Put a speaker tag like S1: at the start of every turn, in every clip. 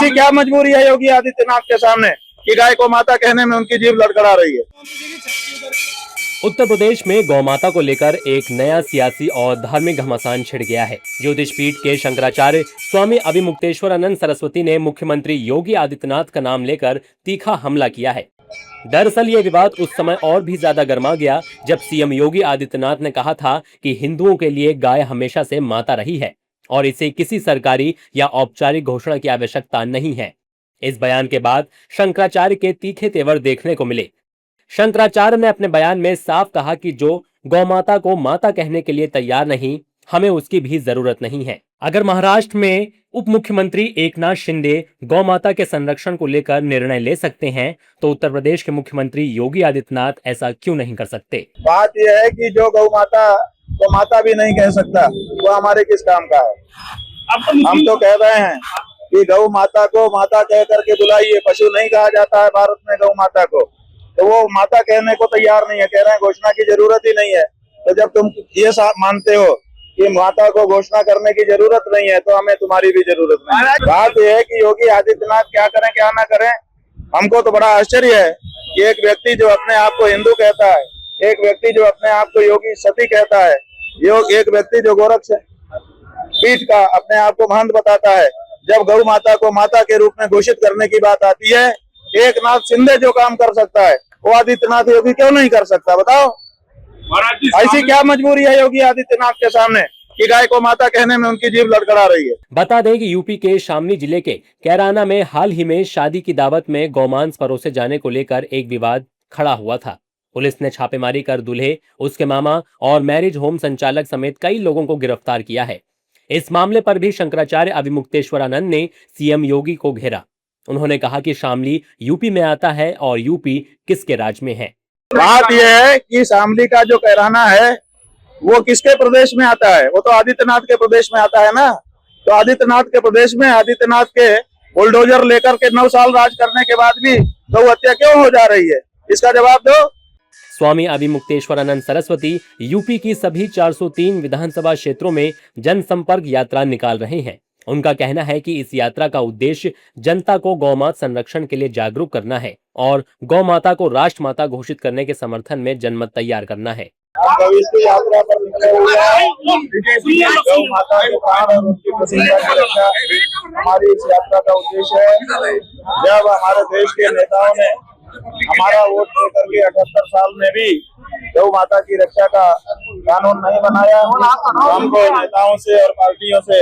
S1: ऐसी क्या मजबूरी है योगी आदित्यनाथ के सामने कि गाय को माता कहने में उनकी जीभ लड़खड़ा रही है।
S2: उत्तर प्रदेश में गौमाता को लेकर एक नया सियासी और धार्मिक घमासान छिड़ गया है। ज्योतिष पीठ के शंकराचार्य स्वामी अभिमुक्तेश्वरानंद सरस्वती ने मुख्यमंत्री योगी आदित्यनाथ का नाम लेकर तीखा हमला किया है। दरअसल ये विवाद उस समय और भी ज्यादा गर्मा गया जब सीएम योगी आदित्यनाथ ने कहा था कि हिंदुओं के लिए गाय हमेशा से माता रही है और इसे किसी सरकारी या औपचारिक घोषणा की आवश्यकता नहीं है। इस बयान के बाद शंकराचार्य के तीखे तेवर देखने को मिले। शंकराचार्य ने अपने बयान में साफ कहा कि जो गौमाता को माता कहने के लिए तैयार नहीं, हमें उसकी भी जरूरत नहीं है। अगर महाराष्ट्र में उप मुख्यमंत्री एकनाथ शिंदे गौमाता के संरक्षण को लेकर निर्णय ले सकते हैं, तो उत्तर प्रदेश के मुख्यमंत्री योगी आदित्यनाथ ऐसा क्यों नहीं कर सकते?
S1: बात यह है कि जो गौ माता को माता भी नहीं कह सकता वो हमारे किस काम का है। हम तो कह रहे हैं कि गौ माता को माता कह करके बुलाइए। पशु नहीं कहा जाता है भारत में गौ माता को, तो वो माता कहने को तैयार नहीं है। कह रहे हैं घोषणा की जरूरत ही नहीं है। तो जब तुम ये मानते हो कि माता को घोषणा करने की जरूरत नहीं है, तो हमें तुम्हारी भी जरूरत नहीं है। बात यह है कि योगी आदित्यनाथ क्या करें क्या ना करें, हमको तो बड़ा आश्चर्य है कि एक व्यक्ति जो अपने आप को हिंदू कहता है, एक व्यक्ति जो अपने आप को योगी सती कहता है, एक व्यक्ति जो गोरक्ष पीठ का अपने आप को महंत बताता है, जब गौ माता को माता के रूप में घोषित करने की बात आती है, एकनाथ शिंदे जो काम कर सकता है वो आदित्यनाथ योगी क्यों नहीं कर सकता? बताओ, ऐसी क्या मजबूरी है योगी आदित्यनाथ के सामने कि गाय को माता कहने में उनकी जीभ लड़खड़ा रही है।
S2: बता दें कि यूपी के शामली जिले के कैराना में हाल ही में शादी की दावत में गौमांस परोसे जाने को लेकर एक विवाद खड़ा हुआ था। पुलिस ने छापेमारी कर दूल्हे, उसके मामा और मैरिज होम संचालक समेत कई लोगों को गिरफ्तार किया है। इस मामले पर भी शंकराचार्य अभिमुक्तेश्वरानंद ने सीएम योगी को घेरा। उन्होंने कहा कि शामली यूपी में आता है और यूपी किसके राज में है।
S1: बात यह है कि शामली का जो कैराना है वो किसके प्रदेश में आता है? वो तो आदित्यनाथ के प्रदेश में आता है ना। तो आदित्यनाथ के प्रदेश में आदित्यनाथ के बुलडोजर लेकर के 9 साल राज करने के बाद भी गौ हत्या क्यों हो जा रही है? इसका जवाब दो।
S2: स्वामी अभिमुक्तेश्वरानंद सरस्वती यूपी की सभी 403 विधानसभा क्षेत्रों में जनसंपर्क यात्रा निकाल रहे हैं। उनका कहना है कि इस यात्रा का उद्देश्य जनता को गौमाता संरक्षण के लिए जागरूक करना है और गौमाता को राष्ट्रमाता घोषित करने के समर्थन में जनमत तैयार करना है।
S1: भविष्य यात्रा पर निकले हुए हैं। गौ माता के प्राण और उनकी प्रतिष्ठा की रक्षा हमारी इस यात्रा का उद्देश्य है। जब हमारे देश के नेताओं ने हमारा वोट लेकर के 78 साल में भी गौ माता की रक्षा का कानून नहीं बनाया, तो हमको नेताओं से और पार्टियों से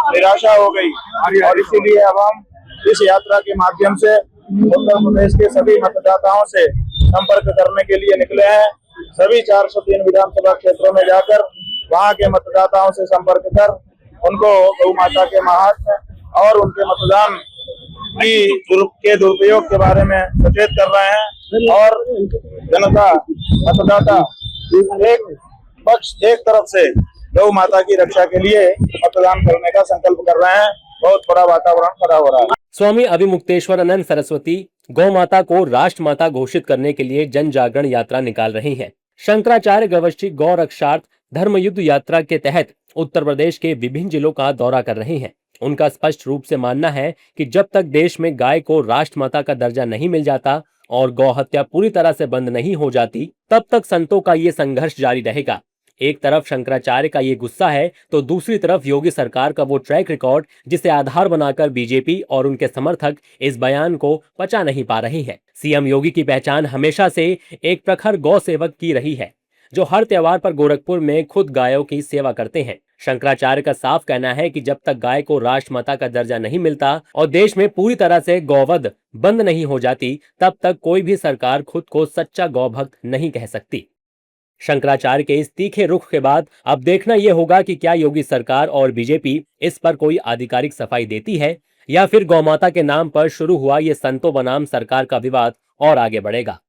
S1: निराशा हो गई और इसीलिए अब हम इस यात्रा के माध्यम से उत्तर प्रदेश के सभी मतदाताओं से संपर्क करने के लिए निकले हैं। सभी 403 विधानसभा क्षेत्रों में जाकर वहां के मतदाताओं से संपर्क कर उनको गौ माता के महात्म्य और उनके मतदान के दुरुपयोग के बारे में सचेत कर रहे हैं और जनता मतदाता एक तरफ से गौ माता की रक्षा के लिए मतदान करने का संकल्प कर रहे हैं। बहुत बड़ा वातावरण खड़ा हो रहा है।
S2: स्वामी अभिमुक्तेश्वरानंद सरस्वती गौ माता को राष्ट्रमाता घोषित करने के लिए जन जागरण यात्रा निकाल रहे हैं। शंकराचार्य गवष्टि गौ रक्षार्थ धर्मयुद्ध यात्रा के तहत उत्तर प्रदेश के विभिन्न जिलों का दौरा कर रहे हैं। उनका स्पष्ट रूप से मानना है कि जब तक देश में गाय को राष्ट्रमाता का दर्जा नहीं मिल जाता और गौ हत्या पूरी तरह से बंद नहीं हो जाती, तब तक संतों का ये संघर्ष जारी रहेगा। एक तरफ शंकराचार्य का ये गुस्सा है तो दूसरी तरफ योगी सरकार का वो ट्रैक रिकॉर्ड जिसे आधार बनाकर बीजेपी और उनके समर्थक इस बयान को पचा नहीं पा रहे हैं। सीएम योगी की पहचान हमेशा से एक प्रखर गौ सेवक की रही है, जो हर त्योहार पर गोरखपुर में खुद गायों की सेवा करते हैं। शंकराचार्य का साफ कहना है कि जब तक गाय को राष्ट्रमाता का दर्जा नहीं मिलता और देश में पूरी तरह से गौवध बंद नहीं हो जाती, तब तक कोई भी सरकार खुद को सच्चा गौभक्त नहीं कह सकती। शंकराचार्य के इस तीखे रुख के बाद अब देखना यह होगा कि क्या योगी सरकार और बीजेपी इस पर कोई आधिकारिक सफाई देती है या फिर गौमाता के नाम पर शुरू हुआ ये संतों बनाम सरकार का विवाद और आगे बढ़ेगा।